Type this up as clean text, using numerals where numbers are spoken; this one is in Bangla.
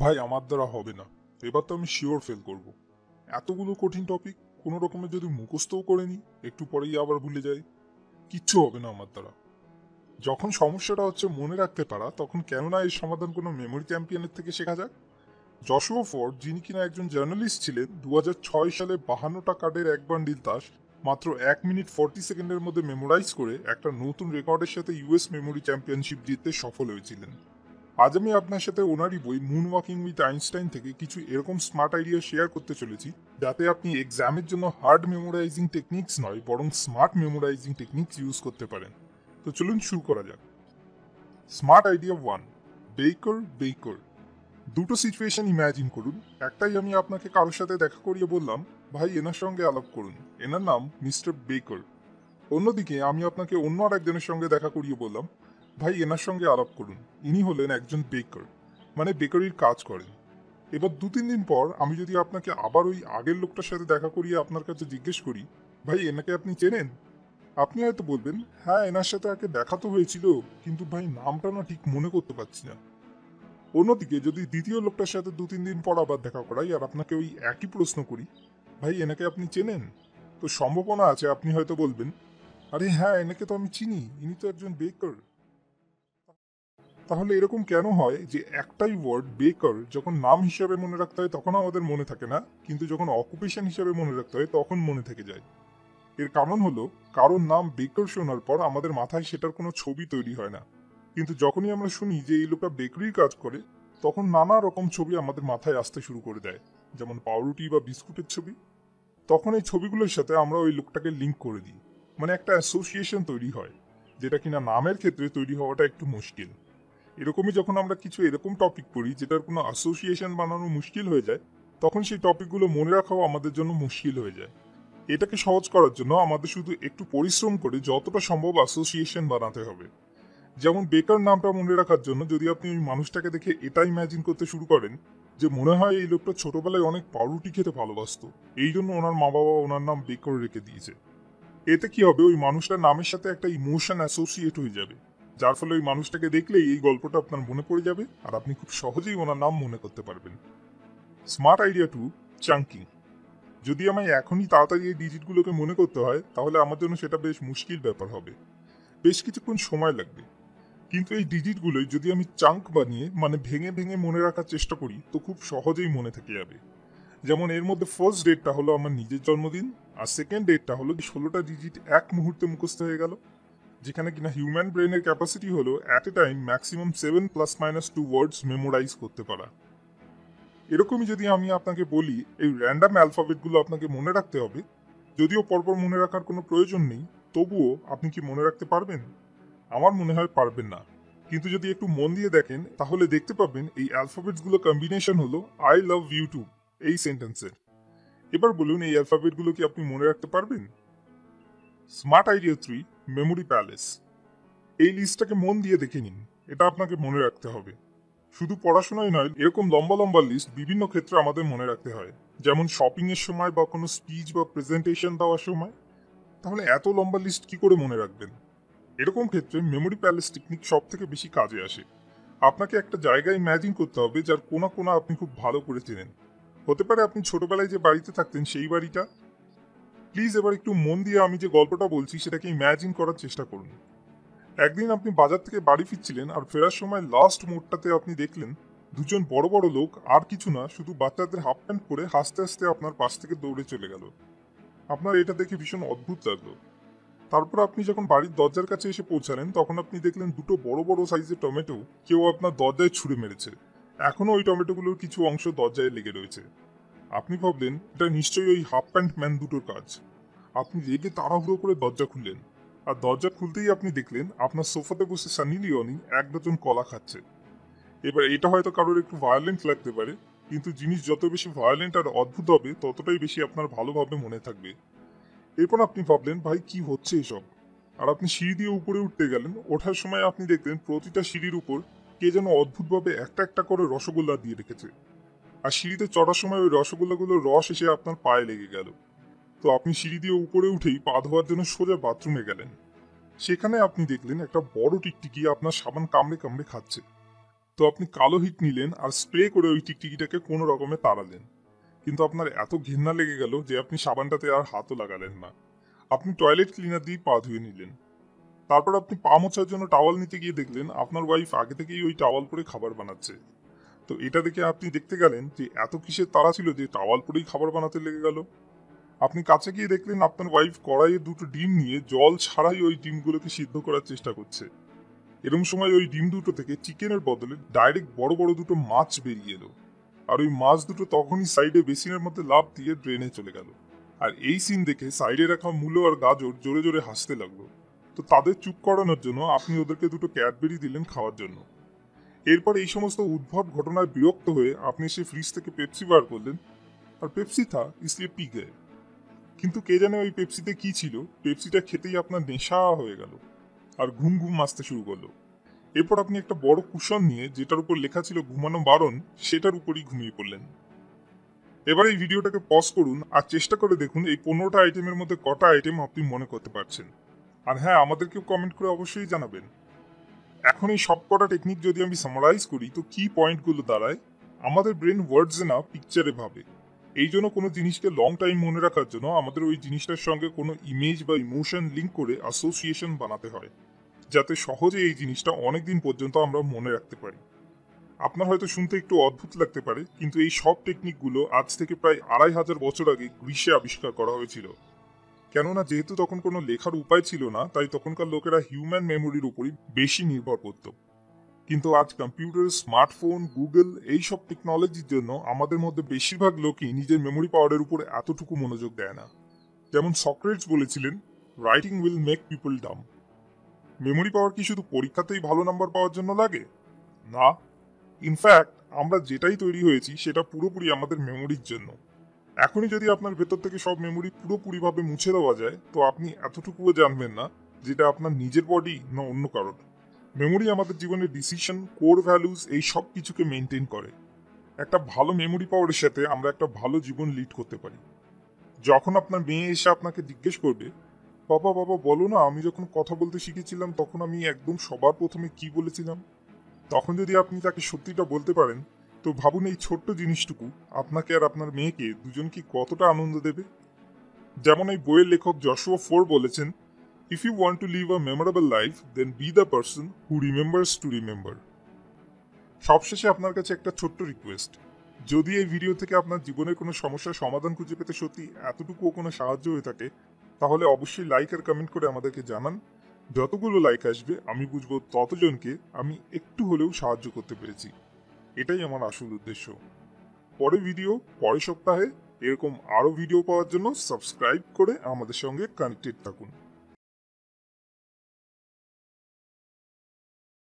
ভাই আমার দ্বারা হবে না, এবার তো আমি শিওর ফেল করব। এতগুলো কঠিন টপিক কোনো রকমে যদি মুখস্থও করে নিই, একটু পরেই আবার ভুলে যাই, কিচ্ছু হবে না আমার দ্বারা। যখন সমস্যাটা হচ্ছে মনে রাখতে পারা, তখন কেন না এর সমাধান কোনো মেমোরি চ্যাম্পিয়নের থেকে শেখা যাক। জশুয়া ফোর্ড, যিনি কিনা একজন জার্নালিস্ট ছিলেন, 2006 সালে 52টা কার্ডের এক বান্ডিল তাস মাত্র 1 মিনিট 40 সেকেন্ডের মধ্যে মেমোরাইজ করে একটা নতুন রেকর্ডের সাথে ইউএস মেমোরি চ্যাম্পিয়নশিপ জিততে সফল হয়েছিলেন। আজ আমি আপনার সাথে ওনারই বই মুন ওয়াকিং উইথ আইনস্টাইন থেকে কিছু এরকম স্মার্ট আইডিয়া শেয়ার করতে চলেছি, যাতে আপনি এক্সামের জন্য হার্ড মেমোরাইজিং টেকনিক্স নয়, বরং স্মার্ট মেমোরাইজিং টেকনিক্স ইউজ করতে পারেন। তো চলুন শুরু করা যাক। স্মার্ট আইডিয়া 1, বেকার বেকার। দুটো সিচুয়েশন ইম্যাজিন করুন। একটাই আমি আপনাকে কারোর সাথে দেখা করিয়ে বললাম, ভাই এনার সঙ্গে আলাপ করুন, এনার নাম মিস্টার বেকার। অন্যদিকে আমি আপনাকে অন্য আর একজনের সঙ্গে দেখা করিয়ে বললাম, ভাই এনার সঙ্গে আলাপ করুন, ইনি হলেন একজন বেকার, মানে বেকারির কাজ করেন। এবার 2-3 দিন পর আমি যদি আপনাকে আবার ওই আগের লোকটার সাথে দেখা করিয়ে আপনার কাছে জিজ্ঞেস করি, ভাই এনাকে আপনি চেনেন? আপনি হয়তো বলবেন, হ্যাঁ এনার সাথে আগে দেখা তো হয়েছিল, কিন্তু ভাই নামটা না ঠিক মনে করতে পারছি না। অন্যদিকে যদি দ্বিতীয় লোকটার সাথে 2-3 দিন পর আবার দেখা করাই আর আপনাকে ওই একই প্রশ্ন করি, ভাই এনাকে আপনি চেনেন? তো সম্ভাবনা আছে আপনি হয়তো বলবেন, আরে হ্যাঁ এনাকে তো আমি চিনি, ইনি তো একজন বেকার। তাহলে এরকম কেন হয় যে একটাই ওয়ার্ড বেকার যখন নাম হিসাবে মনে রাখতে হয় তখন আমাদের মনে থাকে না, কিন্তু যখন অকুপেশন হিসাবে মনে রাখতে হয় তখন মনে থেকে যায়? এর কারণ হলো, কারোর নাম বেকার শোনার পর আমাদের মাথায় সেটার কোনো ছবি তৈরি হয় না, কিন্তু যখনই আমরা শুনি যে এই লোকটা বেকারির কাজ করে, তখন নানা রকম ছবি আমাদের মাথায় আসতে শুরু করে দেয়, যেমন পাউরুটি বা বিস্কুটের ছবি। তখন এই ছবিগুলোর সাথে আমরা ওই লোকটাকে লিঙ্ক করে দিই, মানে একটা অ্যাসোসিয়েশন তৈরি হয়, যেটা কিনা নামের ক্ষেত্রে তৈরি হওয়াটা একটু মুশকিল। এরকমই যখন আমরা কিছু এরকম টপিক পড়ি যেটার কোনো অ্যাসোসিয়েশন বানানো মুশকিল হয়ে যায়, তখন সেই টপিকগুলো মনে রাখাও আমাদের জন্য মুশকিল হয়ে যায়। এটাকে সহজ করার জন্য আমাদের শুধু একটু পরিশ্রম করে যতটা সম্ভব অ্যাসোসিয়েশন বানাতে হবে। যেমন বেকার নামটা মনে রাখার জন্য যদি আপনি ওই মানুষটাকে দেখে এটা ইম্যাজিন করতে শুরু করেন যে মনে হয় এই লোকটা ছোটবেলায় অনেক পাউরুটি খেতে ভালোবাসতো, এই জন্য ওনার মা বাবা ওনার নাম বেকার রেখে দিয়েছে। এতে কি হবে, ওই মানুষটার নামের সাথে একটা ইমোশন অ্যাসোসিয়েট হয়ে যাবে, যার ফলে ওই মানুষটাকে দেখলেই এই গল্পটা আপনার মনে পড়ে যাবে আর আপনি খুব সহজেই ওনার নাম মনে করতে পারবেন। Smart idea 2, chunking. যদি আমায় এখনই তাড়াতাড়ি এই ডিজিটগুলোকে মনে করতে হয়, তাহলে আমার জন্য সেটা বেশ মুশকিল ব্যাপার হবে, বেশ কিছুক্ষণ সময় লাগবে। কিন্তু এই ডিজিটগুলোই যদি আমি চাঙ্ক বানিয়ে, মানে ভেঙে ভেঙে মনে রাখার চেষ্টা করি, তো খুব সহজেই মনে থেকে যাবে। যেমন এর মধ্যে ফার্স্ট ডেটটা হলো আমার নিজের জন্মদিন, আর সেকেন্ড ডেটটা হলো 16টা ডিজিট এক মুহূর্তে মুখস্থ হয়ে গেল, যেখানে কিনা হিউম্যান ব্রেনের ক্যাপাসিটি হলো at a time maximum 7 ± 2 words memorise করতে পারা। এরকমই যদি আমি আপনাকে বলি এই র্যান্ডাম অ্যালফাবেটগুলো আপনাকে মনে রাখতে হবে, যদিও পরপর মনে রাখার কোনো প্রয়োজন নেই, তবুও আপনি কি মনে রাখতে পারবেন? আমার মনে হয় পারবেন না। কিন্তু যদি একটু মন দিয়ে দেখেন তাহলে দেখতে পাবেন এই অ্যালফাবেটসগুলো কম্বিনেশন হলো আই লাভ ইউ টু এই সেন্টেন্সের। এবার বলুন এই অ্যালফাবেটগুলো কি আপনি মনে রাখতে পারবেন? Smart idea 3, memory palace. এই লিস্টটাকে মন দিয়ে দেখে নিন, এটা আপনাকে মনে রাখতে হবে। শুধু পড়াশোনায় নয়, এরকম লম্বা লম্বা লিস্ট বিভিন্ন ক্ষেত্রে আমাদের মনে রাখতে হয়, যেমন শপিং এর সময় বা কোনো স্পিচ বা প্রেজেন্টেশন দেওয়ার সময়। তাহলে এত লম্বা লিস্ট কি করে মনে রাখবেন? এরকম ক্ষেত্রে মেমোরি প্যালেস টেকনিক সব থেকে বেশি কাজে আসে। আপনাকে একটা জায়গা ইম্যাজিন করতে হবে যার কোনা কোনা আপনি খুব ভালো করে চেনেন। হতে পারে আপনি ছোটবেলায় যে বাড়িতে থাকতেন সেই বাড়িটা। প্লিজ এবার একটু মন দিয়ে আমি যে গল্পটা বলছি সেটাকে ইম্যাজিন করার চেষ্টা করুন। একদিন আপনি বাজার থেকে বাড়ি ফিরছিলেন আর ফেরার সময় লাস্ট মোড়টাতে আপনি দেখলেন দুজন বড় বড় লোক আর কিছু না, শুধু বাচ্চাদের হাফ প্যান্ট পরে হাসতে হাসতে আপনার পাশ থেকে দৌড়ে চলে গেল। আপনার এটা দেখে ভীষণ অদ্ভুত লাগলো। তারপর আপনি যখন বাড়ির দরজার কাছে এসে পৌঁছালেন তখন আপনি দেখলেন দুটো বড় বড় সাইজের টমেটো কেউ আপনার দরজায় ছুঁড়ে মেরেছে। এখনো ওই টমেটোগুলোর কিছু অংশ দরজায় লেগে রয়েছে। আপনি ভাবলেন এটা নিশ্চয়ই ওই হাফ প্যান্ট ম্যান দুটোর কাজ। আপনি রেগে তাড়াহুড়ো করে দরজা খুললেন, আর দরজা খুলতেই আপনি দেখলেন আপনার সোফাতে বসে সানি লিওনি এক ডজন কলা খাচ্ছে। এবার এটা হয়তো কারোর একটু ভায়োলেন্ট লাগতে পারে, কিন্তু জিনিস যত বেশি ভায়োলেন্ট আর অদ্ভুত হবে ততটাই বেশি আপনার ভালোভাবে মনে থাকবে। এরপর আপনি ভাবলেন ভাই কি হচ্ছে এসব, আর আপনি সিঁড়ি দিয়ে উপরে উঠতে গেলেন। ওঠার সময় আপনি দেখলেন প্রতিটা সিঁড়ির উপর কে যেন অদ্ভুতভাবে একটা একটা করে রসগোল্লা দিয়ে রেখেছে, আর সিঁড়িতে চড়ার সময় ওই রসগোল্লাগুলোর রস এসে আপনার পায়ে লেগে গেল। তো আপনি সিঁড়ি দিয়ে উপরে উঠেই পা ধোয়ার জন্য সোজা বাথরুমে গেলেন। সেখানে আপনি দেখলেন একটা বড় টিকটিকি আপনার সাবান কামড়ে কামড়ে খাচ্ছে। তো আপনি কালো হিট নিলেন আর স্প্রে করে ওই টিকটিকিটাকে কোনো রকমে তাড়ালেন, কিন্তু আপনার এত ঘেন্না লেগে গেল যে আপনি সাবানটাতে আর হাতও লাগালেন না। আপনি টয়লেট ক্লিনার দিয়ে পা ধুয়ে নিলেন। তারপর আপনি পা মোছার জন্য টাওয়াল নিতে গিয়ে দেখলেন আপনার ওয়াইফ আগে থেকেই ওই টাওয়াল পরে খাবার বানাচ্ছে। তো এটা দেখে আপনি দেখতে গেলেন যে এত কিসের তাড়া ছিল যে টাওয়াল পরেই খাবার বানাতে লেগে গেল। আপনি কাছে গিয়ে দেখলেন আপনার ওয়াইফ কড়াইয়ে 2টো ডিম নিয়ে জল ছাড়াই ওই ডিমগুলোকে সিদ্ধ করার চেষ্টা করছে। এরকম সময় ওই ডিম দুটো থেকে চিকেনের বদলে ডাইরেক্ট বড় বড় 2টো মাছ বেরিয়ে এলো, আর ওই মাছ দুটো তখনই সাইডে বেসিনের মধ্যে লাফ দিয়ে ড্রেনে চলে গেল। আর এই সিন দেখে সাইডে রাখা মূলো আর গাজর জোরে জোরে হাসতে লাগলো। তো তাদের চুপ করানোর জন্য আপনি ওদেরকে 2টো ক্যাডবেরি দিলেন খাওয়ার জন্য। এরপর এই সমস্ত উদ্ভট ঘটনায় বিরক্ত হয়ে আপনি সে ফ্রিজ থেকে পেপসি বার করলেন, আর পেপসি থা ইসলিয়ে পি গয়ে। কিন্তু কে জানে ওই পেপসিতে কি ছিল, পেপসিটা খেতেই আপনার নেশা হয়ে গেল আর ঘুম ঘুম আসতে শুরু করলো। এরপর আপনি একটা বড় কুশন নিয়ে, যেটার উপর লেখা ছিল ঘুমানো বারণ, সেটার উপরই ঘুমিয়ে পড়লেন। এবার এই ভিডিওটাকে পজ করুন আর চেষ্টা করে দেখুন এই 15টা আইটেমের মধ্যে কটা আইটেম আপনি মনে করতে পারছেন। আর হ্যাঁ, আমাদেরকেও কমেন্ট করে অবশ্যই জানাবেন। এখন এই সবকটা টেকনিক যদি আমি সামারাইজ করি তো কি পয়েন্টগুলো দাঁড়ায়? আমাদের ব্রেন ওয়ার্ডসে না পিকচারে ভাবে। এই জন্য কোনো জিনিসকে লং টাইম মনে রাখার জন্য আমাদের ওই জিনিসটার সঙ্গে কোনো ইমেজ বা ইমোশন লিঙ্ক করে অ্যাসোসিয়েশন বানাতে হয়, যাতে সহজে এই জিনিসটা অনেকদিন পর্যন্ত আমরা মনে রাখতে পারি। আপনার হয়তো শুনতে একটু অদ্ভুত লাগতে পারে, কিন্তু এই সব টেকনিকগুলো আজ থেকে প্রায় 2500 বছর আগে গ্রীসে আবিষ্কার করা হয়েছিল। কেননা যেহেতু তখন কোনো লেখার উপায় ছিল না, তাই তখনকার লোকেরা হিউম্যান মেমোরির উপরই বেশি নির্ভর করত। কিন্তু আজ কম্পিউটার, স্মার্টফোন, গুগল এই সব টেকনোলজির জন্য আমাদের মধ্যে বেশিরভাগ লোকই নিজের মেমোরি পাওয়ারের উপর এতটুকু মনোযোগ দেয় না। যেমন সক্রেটিস বলেছিলেন, writing will make people Dam. Memory পাওয়ার কি শুধু পরীক্ষাতেই ভালো নাম্বার পাওয়ার জন্য লাগে? না, ইনফ্যাক্ট আমরা যেটাই তৈরি হয়েছি সেটা পুরোপুরি আমাদের মেমোরির জন্য। এখনই যদি আপনার ভেতর থেকে সব মেমোরি পুরোপুরিভাবে মুছে দেওয়া যায়, তো আপনি এতটুকুও জানবেন না যেটা আপনার নিজের বডি না অন্য কারোর। মেমোরি আমাদের জীবনের ডিসিশন, কোর ভ্যালুজ এই সব কিছুকে মেনটেন করে। একটা ভালো মেমোরি পাওয়ারের সাথে আমরা একটা ভালো জীবন লিড করতে পারি। যখন আপনার মেয়ে এসে আপনাকে জিজ্ঞেস করবে, বাবা বাবা বলো না, আমি যখন কথা বলতে শিখেছিলাম তখন আমি একদম সবার প্রথমে কি বলেছিলাম, তখন যদি আপনি তাকে সত্যিটা বলতে পারেন, তো ভাবুন এই ছোট্ট জিনিসটুকু আপনাকে আর আপনার মেয়েকে দুজনকে কতটা আনন্দ দেবে। যেমন এই বইয়ের লেখক জশুয়া ফোর বলেছেন, if you want to live a memorable life then be the person who remembers to remember. সবশেষে আপনার কাছে একটা ছোট্ট রিকোয়েস্ট, যদি এই ভিডিও থেকে আপনার জীবনের কোনো সমস্যার সমাধান খুঁজে পেতে সত্যি এতটুকুও কোনো সাহায্য হয়ে থাকে, তাহলে অবশ্যই লাইক আর কমেন্ট করে আমাদেরকে জানান। যতগুলো লাইক আসবে আমি বুঝবো ততজনকে আমি একটু হলেও সাহায্য করতে পেরেছি। এটাই আমার আসল উদ্দেশ্য। পরের সপ্তাহে এরকম আরো ভিডিও পাওয়ার জন্য সাবস্ক্রাইব করে আমাদের সঙ্গে কানেক্টেড থাকুন।